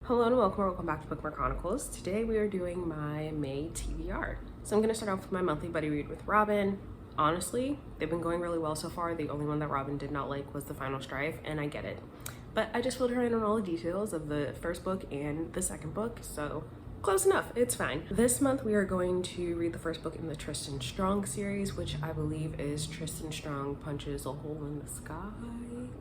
Hello and welcome back to Bookmark Chronicles. Today we are doing my May TBR. So I'm going to start off with my monthly buddy read with Robin. Honestly, they've been going really well so far. The only one that Robin did not like was The Final Strife, and I get it. But I just filled her in on all the details of the first book and the second book, so close enough, it's fine. This month we are going to read the first book in the Tristan Strong series, which I believe is Tristan Strong Punches a Hole in the Sky,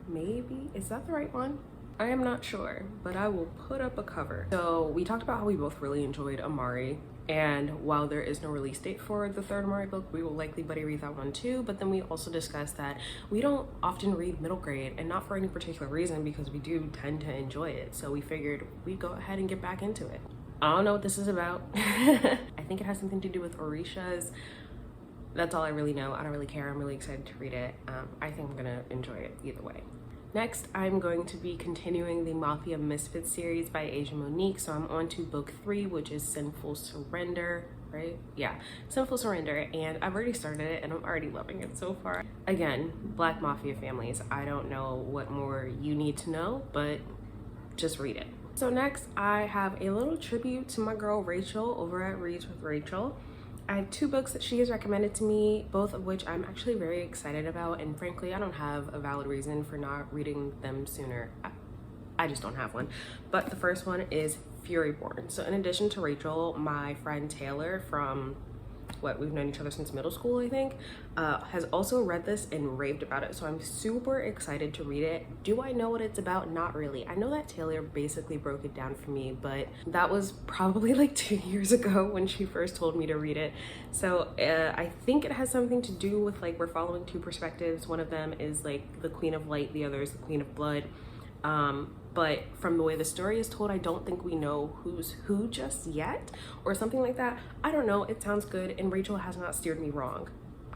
maybe? Is that the right one? I am not sure, but I will put up a cover. So we talked about how we both really enjoyed Amari, and while there is no release date for the third Amari book, we will likely buddy read that one too. But then we also discussed that we don't often read middle grade, and not for any particular reason, because we do tend to enjoy it. So we figured we'd go ahead and get back into it. I don't know what this is about. I think it has something to do with Orishas. That's all I really know. I don't really care. I'm really excited to read it. I think I'm gonna enjoy it either way. Next, I'm going to be continuing the Mafia Misfits series by Asia Monique. So I'm on to book 3, which is Sinful Surrender, right? Yeah, Sinful Surrender. And I've already started it and I'm already loving it so far. Again, Black Mafia families. I don't know what more you need to know, but just read it. So next, I have a little tribute to my girl Rachel over at Reads with Rachel. I have 2 books that she has recommended to me, both of which I'm actually very excited about, and frankly I don't have a valid reason for not reading them sooner. I just don't have one. But the first one is Furyborn. So in addition to Rachel, my friend Taylor from we've known each other since middle school, I think, has also read this and raved about it. So I'm super excited to read it. Do I know what it's about? Not really. I know that Taylor basically broke it down for me, but that was probably like 2 years ago when she first told me to read it. So I think it has something to do with, like, we're following 2 perspectives. One of them is like the Queen of Light, the other is the Queen of Blood. But from the way the story is told, I don't think we know who's who just yet, or something like that. I don't know. It sounds good, and Rachel has not steered me wrong.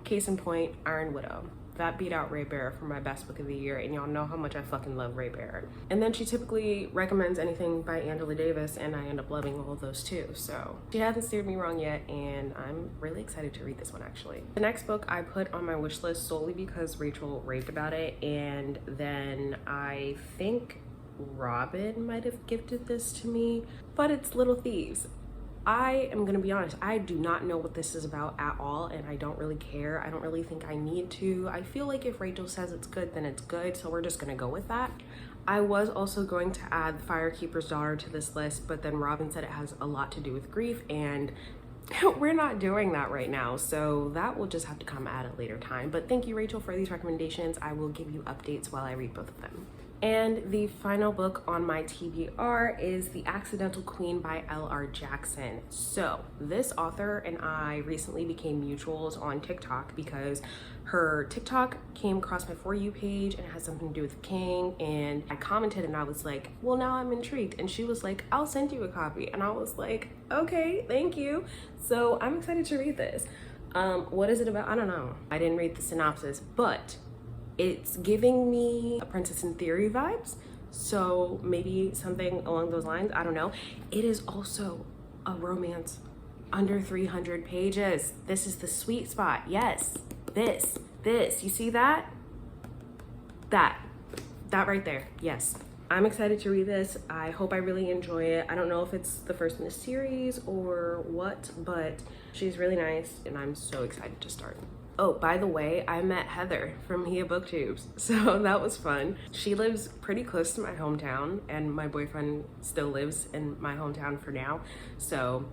Case in point, Iron Widow. That beat out Ray Bear for my best book of the year, and y'all know how much I fucking love Ray Bear. And then she typically recommends anything by Angela Davis, and I end up loving all of those too. So she hasn't steered me wrong yet, and I'm really excited to read this one actually. The next book I put on my wish list solely because Rachel raved about it, and then I think Robin might have gifted this to me, but it's Little Thieves. I am gonna be honest, I do not know what this is about at all, and I don't really care. I don't really think I need to. I feel like if Rachel says it's good, then it's good, so we're just gonna go with that. I was also going to add Firekeeper's Daughter to this list, but then Robin said it has a lot to do with grief, and we're not doing that right now, so that will just have to come at a later time. But thank you, Rachel, for these recommendations. I will give you updates while I read both of them. And the final book on my TBR is The Accidental Queen by L.R. Jackson. So this author and I recently became mutuals on TikTok because her TikTok came across my For You page and it has something to do with the king, and I commented and I was like, well, now I'm intrigued. And she was like, I'll send you a copy. And I was like, okay, thank you. So I'm excited to read this. What is it about? I don't know. I didn't read the synopsis, but it's giving me a Princess in Theory vibes, so maybe something along those lines. I don't know. It is also a romance under 300 pages. This is the sweet spot. Yes, this, you see that? That right there, yes. I'm excited to read this. I hope I really enjoy it. I don't know if it's the first in a series or what, but she's really nice and I'm so excited to start. Oh, by the way, I met Heather from Hia Booktubes, so that was fun. She lives pretty close to my hometown, and my boyfriend still lives in my hometown for now, so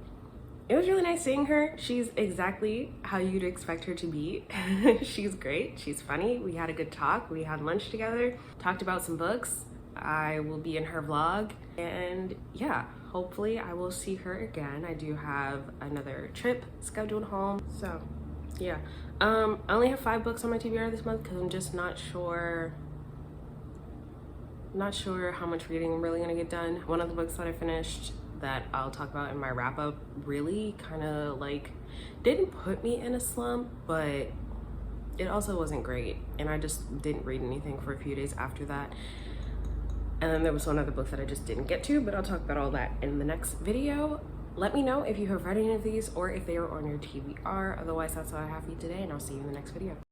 it was really nice seeing her. She's exactly how you'd expect her to be. She's great, she's funny. We had a good talk, we had lunch together, talked about some books. I will be in her vlog, and yeah, hopefully I will see her again. I do have another trip scheduled home, so yeah. I only have 5 books on my TBR this month because I'm just not sure how much reading I'm really gonna get done. One of the books that I finished that I'll talk about in my wrap up really kind of like didn't put me in a slump, but it also wasn't great, and I just didn't read anything for a few days after that. And then there was one other book that I just didn't get to, but I'll talk about all that in the next video. Let me know if you have read any of these or if they are on your TBR. Otherwise, that's all I have for you today, and I'll see you in the next video.